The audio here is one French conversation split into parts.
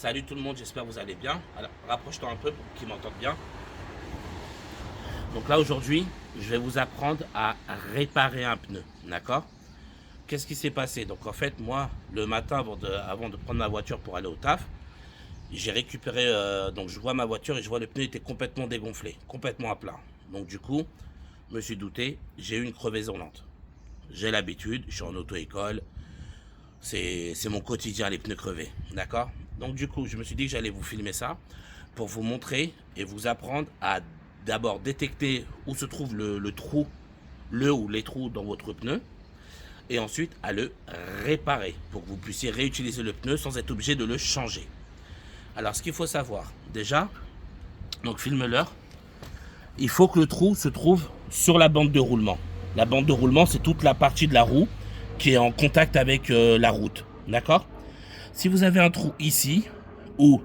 Salut tout le monde, j'espère que vous allez bien. Alors, rapproche-toi un peu pour qu'ils m'entendent bien. Donc là, aujourd'hui, je vais vous apprendre à réparer un pneu, d'accord? Qu'est-ce qui s'est passé? Donc en fait, moi, le matin, avant de prendre ma voiture pour aller au taf, j'ai récupéré, donc je vois ma voiture et je vois le pneu était complètement dégonflé, complètement à plat. Donc du coup, je me suis douté, j'ai eu une crevaison lente. J'ai l'habitude, je suis en auto-école, c'est mon quotidien, les pneus crevés, d'accord? Donc du coup, je me suis dit que j'allais vous filmer ça pour vous montrer et vous apprendre à d'abord détecter où se trouve le trou, le ou les trous dans votre pneu, et ensuite à le réparer pour que vous puissiez réutiliser le pneu sans être obligé de le changer. Alors ce qu'il faut savoir, déjà, donc filme-leur, il faut que le trou se trouve sur la bande de roulement. La bande de roulement, c'est toute la partie de la roue qui est en contact avec la route. D'accord? Si vous avez un trou ici, ou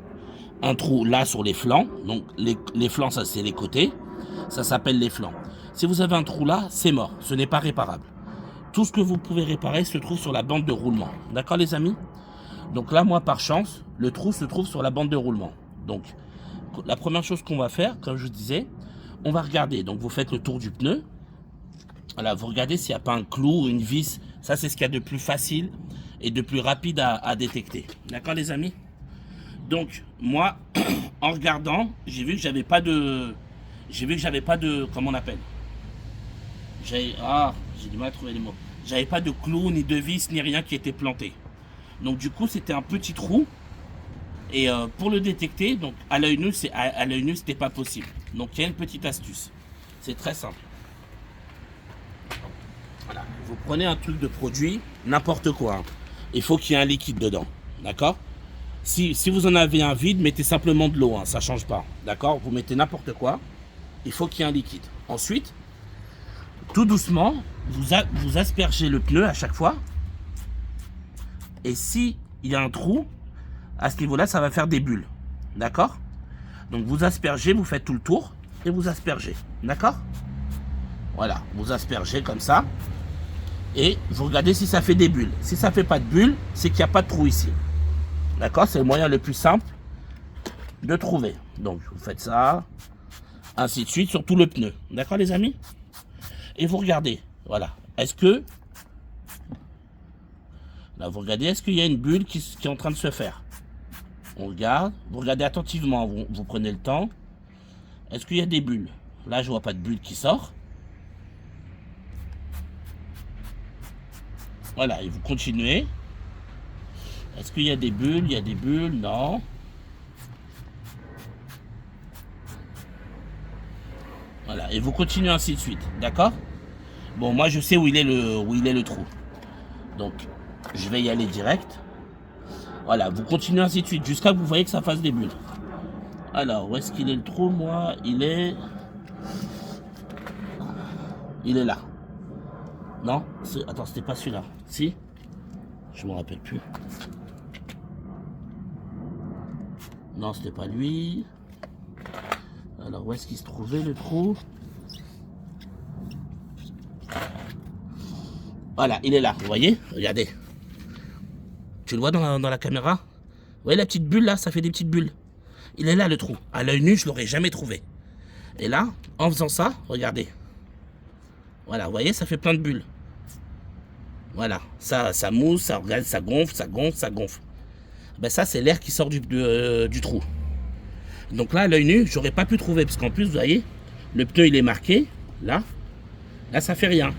un trou là sur les flancs, donc les flancs, ça c'est les côtés, ça s'appelle les flancs. Si vous avez un trou là, c'est mort, ce n'est pas réparable. Tout ce que vous pouvez réparer se trouve sur la bande de roulement. D'accord les amis? Donc là, moi par chance, le trou se trouve sur la bande de roulement. Donc la première chose qu'on va faire, comme je vous disais, on va regarder. Donc vous faites le tour du pneu. Voilà, vous regardez s'il n'y a pas un clou ou une vis. Ça, c'est ce qu'il y a de plus facile et de plus rapide à détecter. D'accord, les amis? Donc, moi, en regardant, j'ai vu que j'avais pas de... Comment on appelle? J'ai du mal à trouver les mots. J'avais pas de clou, ni de vis, ni rien qui était planté. Donc, du coup, c'était un petit trou. Et pour le détecter, donc à l'œil nu, c'était pas possible. Donc, il y a une petite astuce. C'est très simple. Voilà. Vous prenez un truc de produit, n'importe quoi. Hein. Il faut qu'il y ait un liquide dedans. D'accord? Si vous en avez un vide, mettez simplement de l'eau. Hein, ça ne change pas. D'accord? Vous mettez n'importe quoi. Il faut qu'il y ait un liquide. Ensuite, tout doucement, vous aspergez le pneu à chaque fois. Et si il y a un trou, à ce niveau-là, ça va faire des bulles. D'accord? Donc vous aspergez, vous faites tout le tour et vous aspergez. D'accord? Voilà, vous aspergez comme ça. Et vous regardez si ça fait des bulles. Si ça ne fait pas de bulles, c'est qu'il n'y a pas de trou ici. D'accord? C'est le moyen le plus simple de trouver. Donc, vous faites ça, ainsi de suite, sur tout le pneu. D'accord, les amis? Et vous regardez. Voilà. Est-ce que... Là, vous regardez, est-ce qu'il y a une bulle qui est en train de se faire? On regarde. Vous regardez attentivement. Vous prenez le temps. Est-ce qu'il y a des bulles? Là, je vois pas de bulle qui sort. Voilà, et vous continuez. Est-ce qu'il y a des bulles? Il y a des bulles? Non. Voilà, et vous continuez ainsi de suite. D'accord? Bon, moi, je sais où il est le trou. Donc, je vais y aller direct. Voilà, vous continuez ainsi de suite jusqu'à ce que vous voyez que ça fasse des bulles. Alors, où est-ce qu'il est le trou, moi? Il est là. Non? Attends, c'était pas celui-là. Si? Je me rappelle plus. Non, c'était pas lui. Alors, où est-ce qu'il se trouvait le trou? Voilà, il est là, vous voyez? Regardez. Tu le vois dans la caméra? Vous voyez la petite bulle là? Ça fait des petites bulles. Il est là le trou. À l'œil nu, je l'aurais jamais trouvé. Et là, en faisant ça, regardez. Voilà, vous voyez, ça fait plein de bulles. Voilà, ça mousse, ça regarde, ça gonfle, ça gonfle, ça gonfle. Ben ça, c'est l'air qui sort du trou. Donc là, à l'œil nu, j'aurais pas pu trouver, parce qu'en plus, vous voyez, le pneu, il est marqué, là. Là, ça fait rien.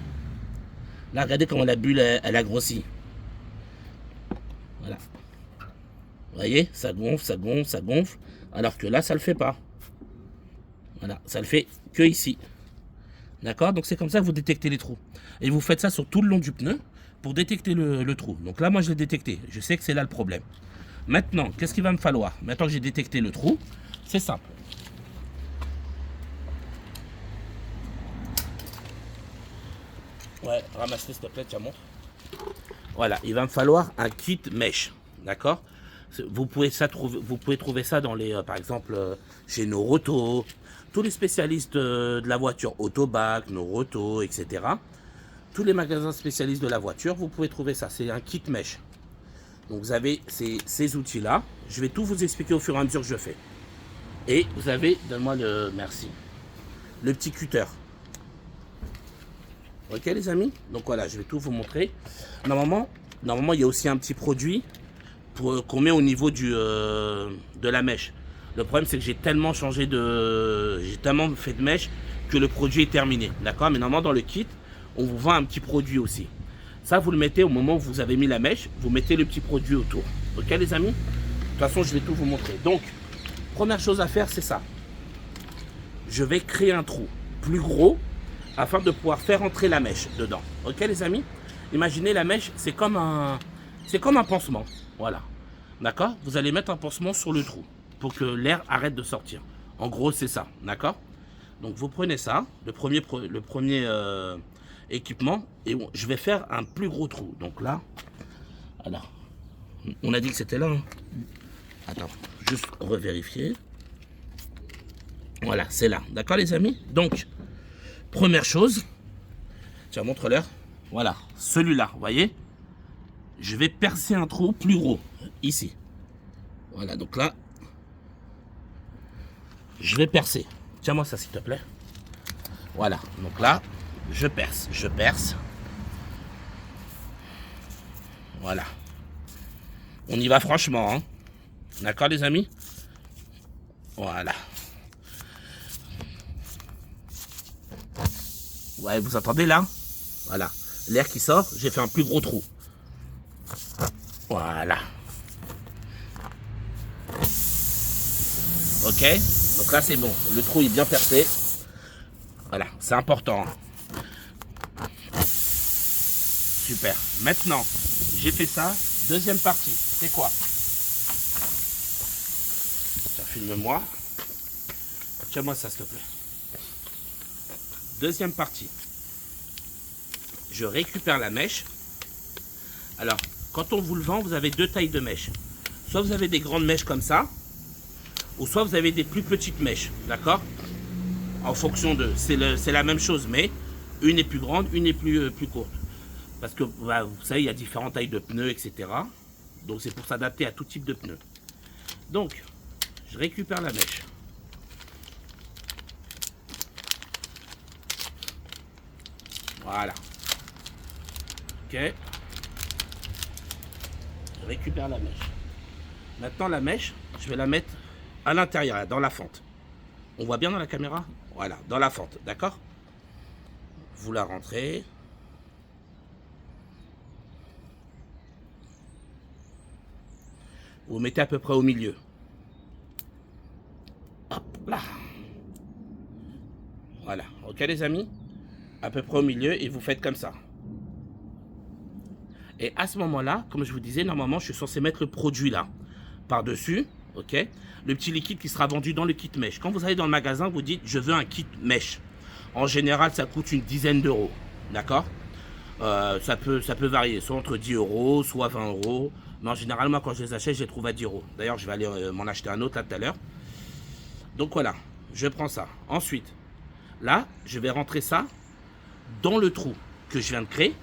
Là, regardez comment la bulle, elle a grossi. Voilà. Vous voyez, ça gonfle, ça gonfle, ça gonfle. Alors que là, ça le fait pas. Voilà, ça le fait que ici. D'accord? Donc c'est comme ça que vous détectez les trous. Et vous faites ça sur tout le long du pneu pour détecter le trou. Donc là, moi, je l'ai détecté. Je sais que c'est là le problème. Maintenant, qu'est-ce qu'il va me falloir? Maintenant que j'ai détecté le trou, c'est simple. Ouais, ramasse-le s'il te plaît, tiens, montre. Voilà, il va me falloir un kit mèche. D'accord? Vous pouvez trouver ça dans les, par exemple, chez Noroto, tous les spécialistes de la voiture, Autobac, Noroto, etc. Tous les magasins spécialistes de la voiture, vous pouvez trouver ça. C'est un kit mèche. Donc vous avez ces outils-là. Je vais tout vous expliquer au fur et à mesure que je fais. Et vous avez, donne-moi le, merci, le petit cutter. Ok les amis? Donc voilà, je vais tout vous montrer. Normalement, il y a aussi un petit produit qu'on met au niveau de la mèche. Le problème, c'est que j'ai tellement changé j'ai tellement fait de mèche que le produit est terminé. D'accord? Mais normalement, dans le kit, on vous vend un petit produit aussi. Ça, vous le mettez au moment où vous avez mis la mèche, vous mettez le petit produit autour. Ok les amis? De toute façon, je vais tout vous montrer. Donc, première chose à faire, c'est ça. Je vais créer un trou plus gros afin de pouvoir faire entrer la mèche dedans. Ok les amis? Imaginez la mèche, c'est comme un pansement. Voilà. D'accord? Vous allez mettre un pansement sur le trou pour que l'air arrête de sortir. En gros, c'est ça. D'accord? Donc vous prenez ça, le premier équipement, et je vais faire un plus gros trou. Donc là, voilà. On a dit que c'était là. Hein? Attends, juste revérifier. Voilà, c'est là. D'accord les amis? Donc, première chose, tiens, montre-leur. Voilà, celui-là, vous voyez? Je vais percer un trou plus gros, ici. Voilà, donc là, je vais percer. Tiens-moi ça, s'il te plaît. Voilà, donc là, je perce. Voilà. On y va franchement, hein. D'accord les amis? Voilà. Ouais, vous entendez là? Voilà. L'air qui sort, j'ai fait un plus gros trou. Voilà. Ok? Donc là, c'est bon. Le trou est bien percé. Voilà, c'est important. Super. Maintenant, j'ai fait ça. Deuxième partie. C'est quoi? Tiens, filme-moi. Tiens-moi ça, s'il te plaît. Deuxième partie. Je récupère la mèche. Alors, quand on vous le vend, vous avez deux tailles de mèche. Soit vous avez des grandes mèches comme ça, ou soit vous avez des plus petites mèches, d'accord? En fonction de... C'est la même chose, mais une est plus grande, une est plus courte. Parce que, bah, vous savez, il y a différentes tailles de pneus, etc. Donc c'est pour s'adapter à tout type de pneus. Donc, je récupère la mèche. Voilà. Ok. Je récupère la mèche. Maintenant, la mèche, je vais la mettre à l'intérieur, dans la fente. On voit bien dans la caméra? Voilà, dans la fente, d'accord? Vous la rentrez. Vous mettez à peu près au milieu. Hop là. Voilà, ok les amis? À peu près au milieu et vous faites comme ça. Et à ce moment-là, comme je vous disais, normalement, je suis censé mettre le produit là, par-dessus, ok? Le petit liquide qui sera vendu dans le kit mèche. Quand vous allez dans le magasin, vous dites, je veux un kit mèche. En général, ça coûte une dizaine d'euros, d'accord? Ça peut varier, soit entre 10 euros, soit 20 euros. Mais en général, moi, quand je les achète, je les trouve à 10 euros. D'ailleurs, je vais aller m'en acheter un autre là tout à l'heure. Donc voilà, je prends ça. Ensuite, là, je vais rentrer ça dans le trou que je viens de créer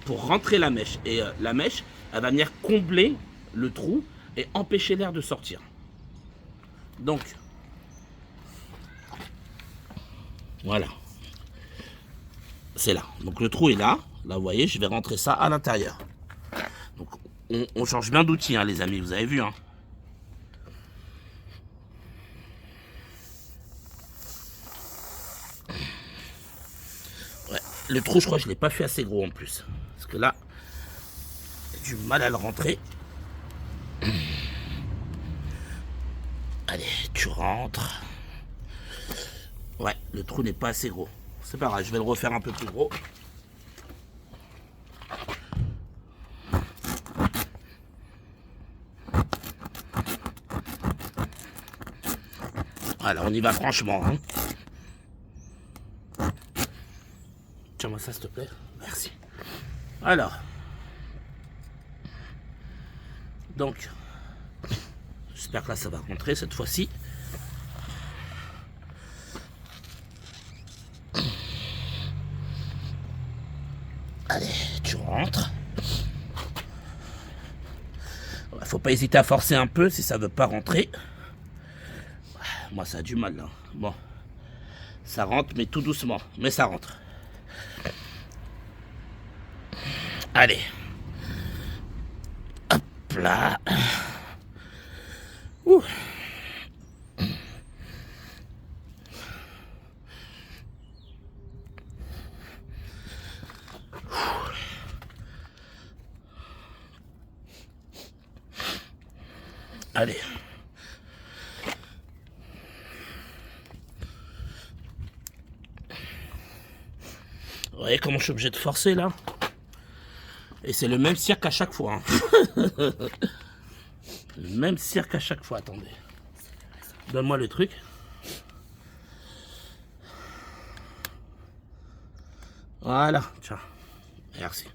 pour rentrer la mèche. Et la mèche, elle va venir combler le trou et empêcher l'air de sortir. Donc, voilà. C'est là. Donc le trou est là. Là, vous voyez, je vais rentrer ça à l'intérieur. Donc, on change bien d'outil, hein, les amis, vous avez vu. Hein. Ouais. Le trou, je crois que je ne l'ai pas fait assez gros en plus. Parce que là, j'ai du mal à le rentrer. Allez, tu rentres. Ouais, le trou n'est pas assez gros. C'est pas grave, je vais le refaire un peu plus gros. Voilà, on y va franchement. Hein. Tiens-moi ça, s'il te plaît. Merci. Alors. Donc, j'espère que là, ça va rentrer cette fois-ci. Allez, tu rentres. pas hésiter à forcer un peu si ça veut pas rentrer. Moi, ça a du mal là. Bon, ça rentre, mais tout doucement. Mais ça rentre. Allez. Hop là. Ouh. Allez. Vous voyez comment je suis obligé de forcer là? Et c'est le même cirque à chaque fois. Hein. Le même cirque à chaque fois. Attendez. Donne-moi le truc. Voilà. Tiens. Merci.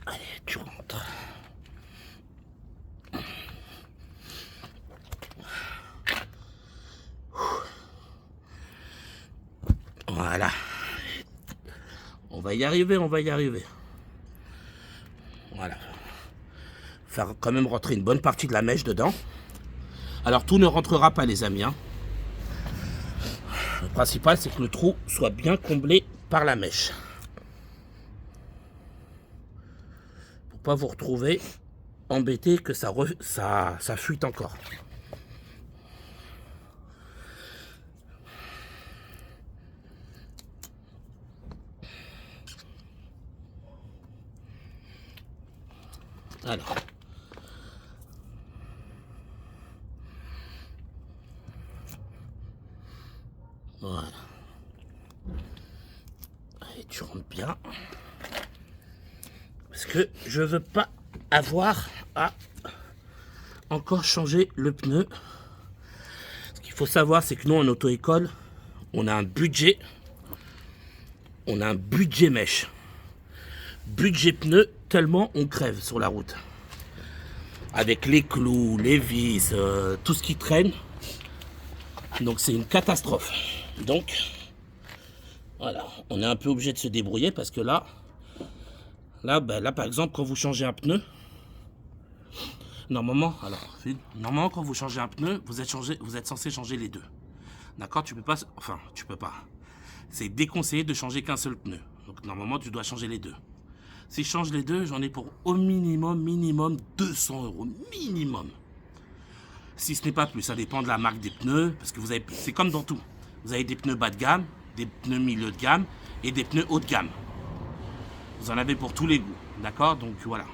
Allez, tu rentres. Voilà. On va y arriver, on va y arriver. Voilà. Faire quand même rentrer une bonne partie de la mèche dedans. Alors tout ne rentrera pas les amis. Hein. Le principal c'est que le trou soit bien comblé par la mèche. Pour pas vous retrouver embêté que ça fuite encore. Alors. Voilà. Allez, tu rentres bien. Parce que je veux pas avoir à encore changer le pneu. Ce qu'il faut savoir, c'est que nous en auto-école, on a un budget. On a un budget mèche. Budget pneu, tellement on crève sur la route. Avec les clous, les vis, tout ce qui traîne. Donc c'est une catastrophe. Donc, voilà, on est un peu obligé de se débrouiller parce que là, par exemple, quand vous changez un pneu, normalement, quand vous changez un pneu, vous êtes censé changer les deux. D'accord? Tu peux pas. C'est déconseillé de changer qu'un seul pneu. Donc normalement, tu dois changer les deux. Si je change les deux, j'en ai pour au minimum 200 € minimum. Si ce n'est pas plus, ça dépend de la marque des pneus, parce que c'est comme dans tout. Vous avez des pneus bas de gamme, des pneus milieu de gamme et des pneus haut de gamme. Vous en avez pour tous les goûts, d'accord? Donc voilà.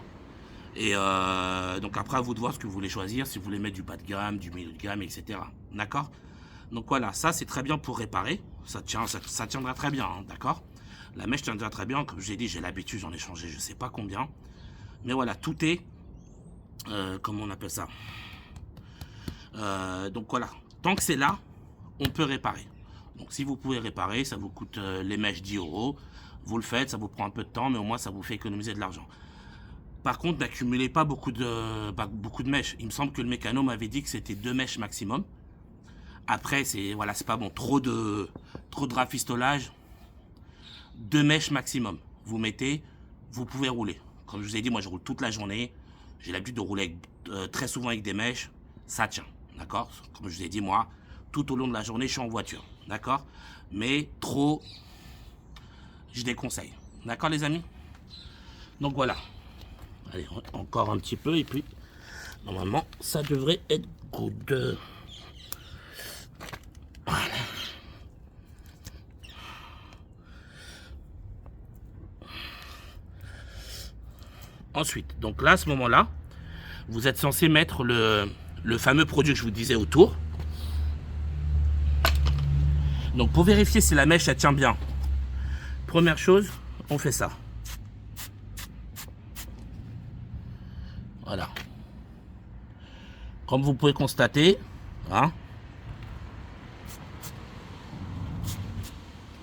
Et donc après, à vous de voir ce que vous voulez choisir, si vous voulez mettre du bas de gamme, du milieu de gamme, etc. D'accord? Donc voilà, ça c'est très bien pour réparer. Ça tiendra très bien, hein, d'accord? La mèche tiendra très bien. Comme je l'ai dit, j'ai l'habitude, j'en ai changé je sais pas combien. Mais voilà, tout est... comment on appelle ça? Donc voilà, tant que c'est là, on peut réparer. Donc si vous pouvez réparer, ça vous coûte les mèches 10 €. Vous le faites, ça vous prend un peu de temps, mais au moins ça vous fait économiser de l'argent. Par contre, n'accumulez pas beaucoup de mèches. Il me semble que le mécano m'avait dit que c'était 2 mèches maximum. Après, c'est pas bon. Trop de rafistolage. 2 mèches maximum. Vous mettez, vous pouvez rouler. Comme je vous ai dit, moi je roule toute la journée. J'ai l'habitude de rouler très souvent avec des mèches. Ça tient, d'accord? Comme je vous ai dit, moi, tout au long de la journée, je suis en voiture, d'accord? Mais trop, je déconseille. D'accord, les amis? Donc voilà. Allez, encore un petit peu et puis, normalement, ça devrait être good. Voilà. Ensuite, donc là, à ce moment-là, vous êtes censé mettre le fameux produit que je vous disais autour. Donc pour vérifier si la mèche elle tient bien, première chose, on fait ça. Voilà. Comme vous pouvez constater, hein,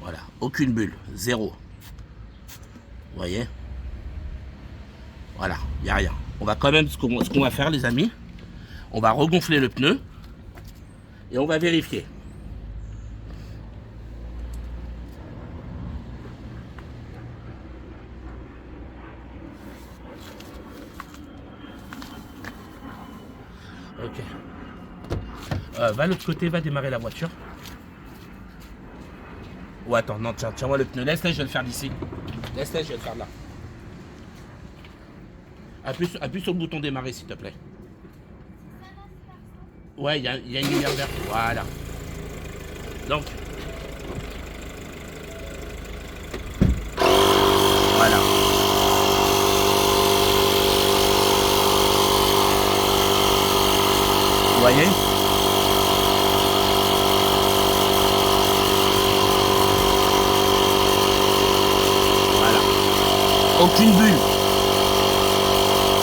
voilà, aucune bulle, zéro. Vous voyez? Voilà, il n'y a rien. On va quand même, ce qu'on va faire les amis, on va regonfler le pneu et on va vérifier. Ok. Va de l'autre côté, va démarrer la voiture. Ou attends, non, tiens-moi le pneu. Laisse-le, je vais le faire d'ici. Laisse-le, je vais le faire là. Appuie sur le bouton démarrer, s'il te plaît. Ouais, il y a une lumière verte. Voilà. Donc. Voilà. Vous voyez? Voilà. Aucune bulle.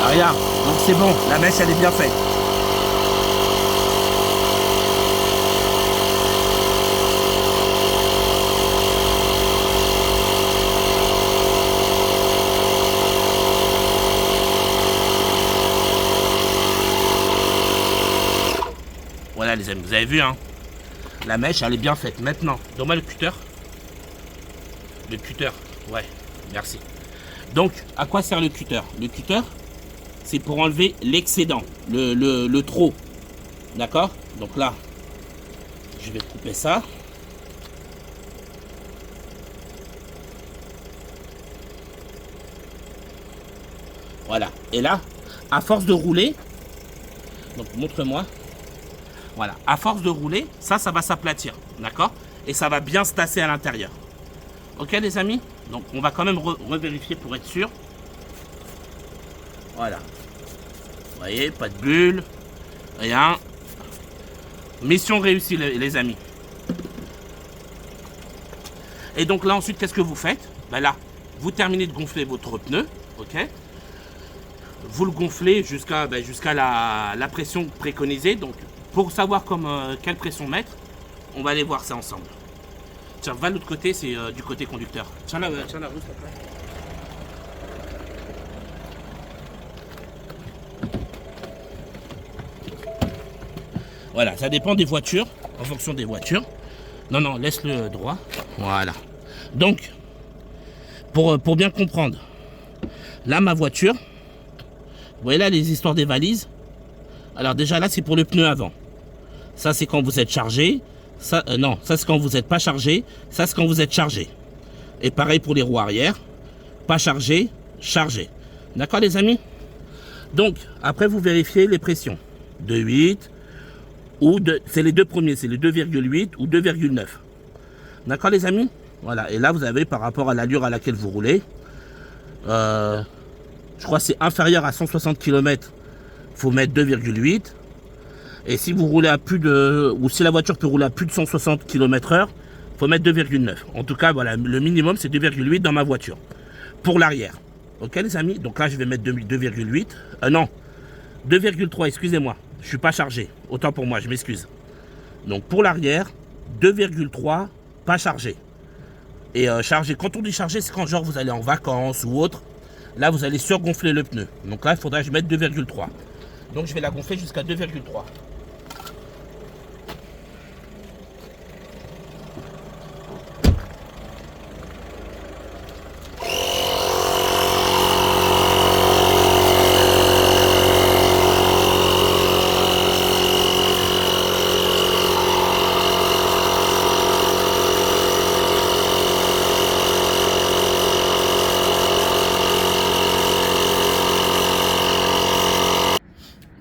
Rien. Donc c'est bon. La mèche, elle est bien faite. Voilà les amis, vous avez vu hein. La mèche elle est bien faite. Maintenant, donne-moi le cutter. Le cutter, ouais, merci. Donc, à quoi sert le cutter? Le cutter, c'est pour enlever l'excédent, le trop. D'accord? Donc là, je vais couper ça. Voilà. Et là, à force de rouler, donc montre-moi. Voilà, à force de rouler, ça va s'aplatir, d'accord? Et ça va bien se tasser à l'intérieur. Ok les amis? Donc on va quand même revérifier pour être sûr. Voilà. Vous voyez, pas de bulle, rien. Mission réussie les amis. Et donc là ensuite, qu'est-ce que vous faites? Ben là, vous terminez de gonfler votre pneu, ok? Vous le gonflez jusqu'à la pression préconisée. Donc pour savoir quelle pression mettre, on va aller voir ça ensemble. Tiens, va de l'autre côté, c'est du côté conducteur. Tiens la roue, s'il te plaît. Voilà, ça dépend des voitures, en fonction des voitures. Non, laisse-le droit. Voilà. Donc, pour bien comprendre, là, ma voiture, vous voyez là les histoires des valises. Alors déjà là, c'est pour le pneu avant. Ça, c'est quand vous êtes chargé. Ça, non, ça c'est quand vous n'êtes pas chargé. Ça, c'est quand vous êtes chargé. Et pareil pour les roues arrière. Pas chargé, chargé. D'accord, les amis? Donc, après, vous vérifiez les pressions. 2,8 ou c'est les deux premiers. C'est les 2,8 ou 2,9. D'accord, les amis? Voilà. Et là, vous avez par rapport à l'allure à laquelle vous roulez. Je crois que c'est inférieur à 160 km. Il faut mettre 2,8. Et si vous roulez à plus de... Ou si la voiture peut rouler à plus de 160 km/h, il faut mettre 2,9. En tout cas, voilà, le minimum, c'est 2,8 dans ma voiture. Pour l'arrière. Ok, les amis? Donc là, je vais mettre 2,8. Non, 2,3, excusez-moi. Je ne suis pas chargé. Autant pour moi, je m'excuse. Donc pour l'arrière, 2,3, pas chargé. Et chargé, quand on dit chargé, c'est quand genre vous allez en vacances ou autre. Là, vous allez surgonfler le pneu. Donc là, il faudra que je mette 2,3. Donc je vais la gonfler jusqu'à 2,3.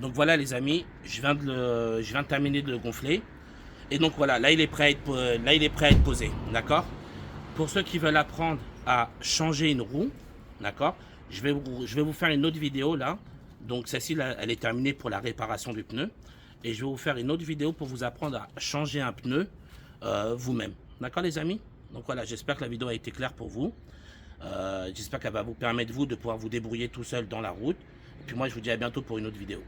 Donc voilà les amis, je viens de terminer de le gonfler. Et donc voilà, là il est prêt à être posé, d'accord? Pour ceux qui veulent apprendre à changer une roue, d'accord? Je vais vous faire une autre vidéo là. Donc celle-ci, elle est terminée pour la réparation du pneu. Et je vais vous faire une autre vidéo pour vous apprendre à changer un pneu vous-même. D'accord les amis? Donc voilà, j'espère que la vidéo a été claire pour vous. J'espère qu'elle va vous permettre vous de pouvoir vous débrouiller tout seul dans la route. Et puis moi je vous dis à bientôt pour une autre vidéo.